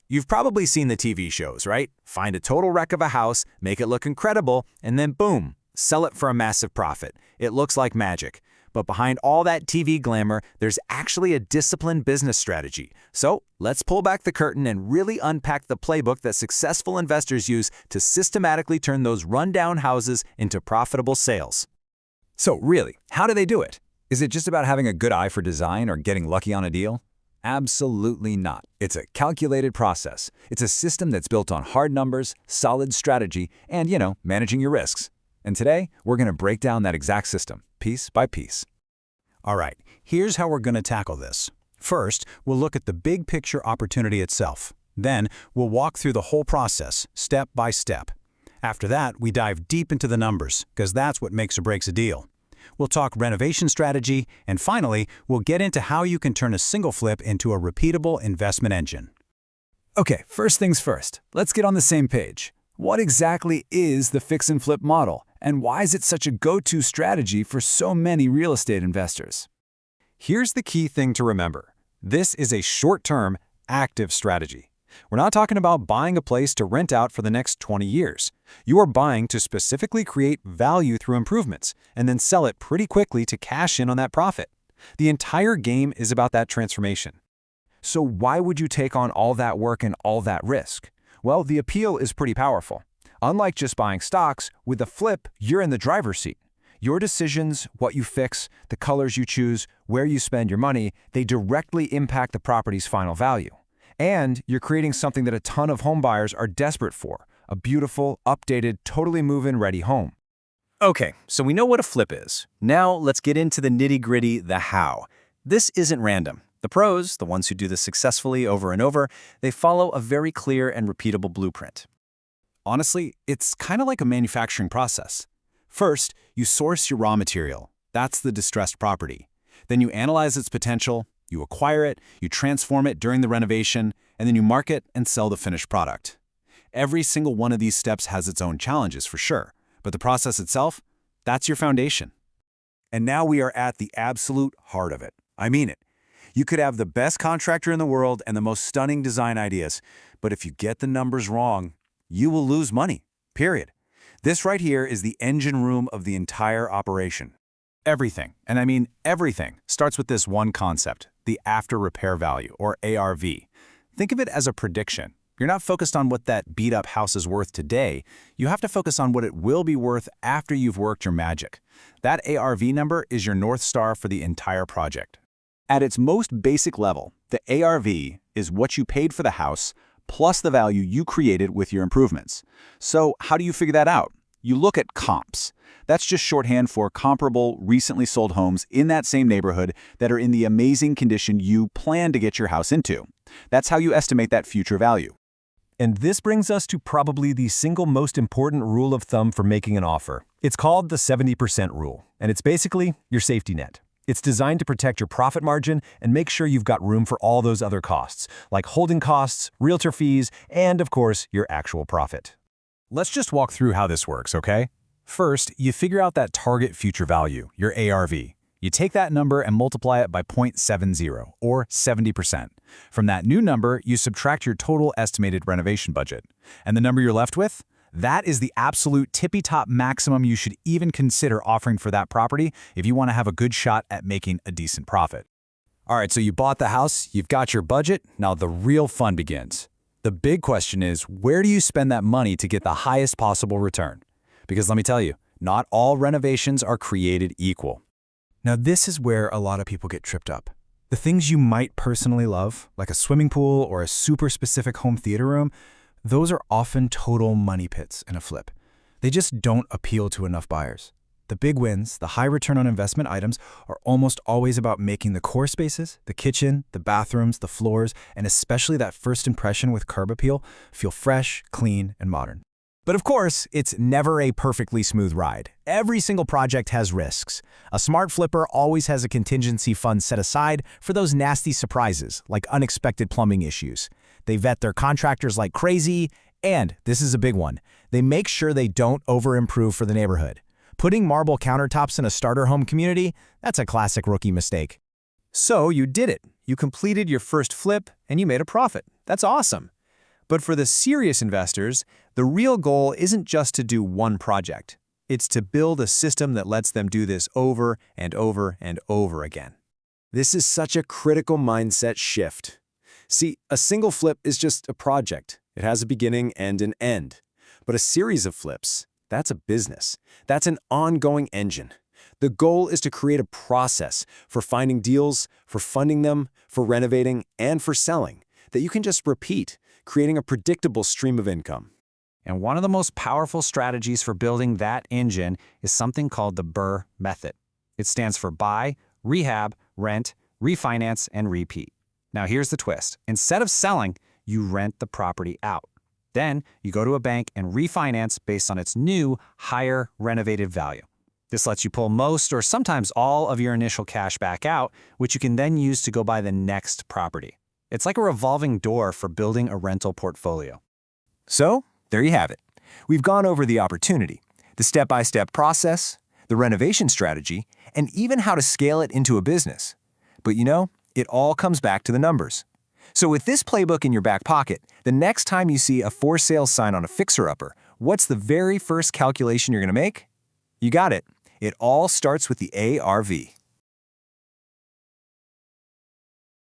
You've probably seen the TV shows, right? Find a total wreck of a house, make it look incredible, and then boom, sell it for a massive profit. It looks like magic. But behind all that TV glamour, there's actually a disciplined business strategy. So let's pull back the curtain and really unpack the playbook that successful investors use to systematically turn those rundown houses into profitable sales. So really, how do they do it? Is it just about having a good eye for design or getting lucky on a deal? Absolutely not. It's a calculated process. It's a system that's built on hard numbers, solid strategy, and, managing your risks. And today, we're going to break down that exact system, piece by piece. All right, here's how we're going to tackle this. First, we'll look at the big picture opportunity itself. Then, we'll walk through the whole process, step by step. After that, we dive deep into the numbers, because that's what makes or breaks a deal. We'll talk renovation strategy, and finally, we'll get into how you can turn a single flip into a repeatable investment engine. Okay, first things first. Let's get on the same page. What exactly is the fix and flip model, and why is it such a go-to strategy for so many real estate investors? Here's the key thing to remember. This is a short-term, active strategy. We're not talking about buying a place to rent out for the next 20 years. You are buying to specifically create value through improvements and then sell it pretty quickly to cash in on that profit. The entire game is about that transformation. So why would you take on all that work and all that risk? Well, the appeal is pretty powerful. Unlike just buying stocks, with a flip, you're in the driver's seat. Your decisions, what you fix, the colors you choose, where you spend your money, they directly impact the property's final value. And you're creating something that a ton of home buyers are desperate for, a beautiful, updated, totally move-in ready home. Okay, so we know what a flip is. Now let's get into the nitty-gritty, the how. This isn't random. The pros, the ones who do this successfully over and over, they follow a very clear and repeatable blueprint. Honestly, it's kind of like a manufacturing process. First, you source your raw material. That's the distressed property. Then you analyze its potential, you acquire it, you transform it during the renovation, and then you market and sell the finished product. Every single one of these steps has its own challenges for sure, but the process itself, that's your foundation. And now we are at the absolute heart of it. I mean it. You could have the best contractor in the world and the most stunning design ideas, but if you get the numbers wrong, you will lose money, period. This right here is the engine room of the entire operation. Everything, and I mean everything, starts with this one concept, the after repair value, or ARV. Think of it as a prediction. You're not focused on what that beat-up house is worth today. You have to focus on what it will be worth after you've worked your magic. That ARV number is your North Star for the entire project. At its most basic level, the ARV is what you paid for the house plus the value you created with your improvements. So how do you figure that out? You look at comps. That's just shorthand for comparable, recently sold homes in that same neighborhood that are in the amazing condition you plan to get your house into. That's how you estimate that future value. And this brings us to probably the single most important rule of thumb for making an offer. It's called the 70% rule, and it's basically your safety net. It's designed to protect your profit margin and make sure you've got room for all those other costs, like holding costs, realtor fees, and of course, your actual profit. Let's just walk through how this works, okay? First, you figure out that target future value, your ARV. You take that number and multiply it by 0.70, or 70%. From that new number, you subtract your total estimated renovation budget. And the number you're left with? That is the absolute tippy-top maximum you should even consider offering for that property if you want to have a good shot at making a decent profit. All right, so you bought the house, you've got your budget, now the real fun begins. The big question is, where do you spend that money to get the highest possible return? Because let me tell you, not all renovations are created equal. Now this is where a lot of people get tripped up. The things you might personally love, like a swimming pool or a super specific home theater room, those are often total money pits in a flip. They just don't appeal to enough buyers. The big wins, the high return on investment items, are almost always about making the core spaces, the kitchen, the bathrooms, the floors, and especially that first impression with curb appeal, feel fresh, clean, and modern. But of course, it's never a perfectly smooth ride. Every single project has risks. A smart flipper always has a contingency fund set aside for those nasty surprises, like unexpected plumbing issues. They vet their contractors like crazy, and this is a big one, they make sure they don't over-improve for the neighborhood. Putting marble countertops in a starter home community, that's a classic rookie mistake. So you did it. You completed your first flip, and you made a profit. That's awesome. But for the serious investors, the real goal isn't just to do one project. It's to build a system that lets them do this over and over and over again. This is such a critical mindset shift. See, a single flip is just a project. It has a beginning and an end. But a series of flips, that's a business. That's an ongoing engine. The goal is to create a process for finding deals, for funding them, for renovating, and for selling that you can just repeat, creating a predictable stream of income. And one of the most powerful strategies for building that engine is something called the BRRRR method. It stands for buy, rehab, rent, refinance, and repeat. Now here's the twist. Instead of selling, you rent the property out. Then you go to a bank and refinance based on its new, higher renovated value. This lets you pull most or sometimes all of your initial cash back out, which you can then use to go buy the next property. It's like a revolving door for building a rental portfolio. So, there you have it. We've gone over the opportunity, the step-by-step process, the renovation strategy, and even how to scale it into a business. But you know, it all comes back to the numbers. So with this playbook in your back pocket, the next time you see a for sale sign on a fixer-upper, what's the very first calculation you're going to make? You got it. It all starts with the ARV.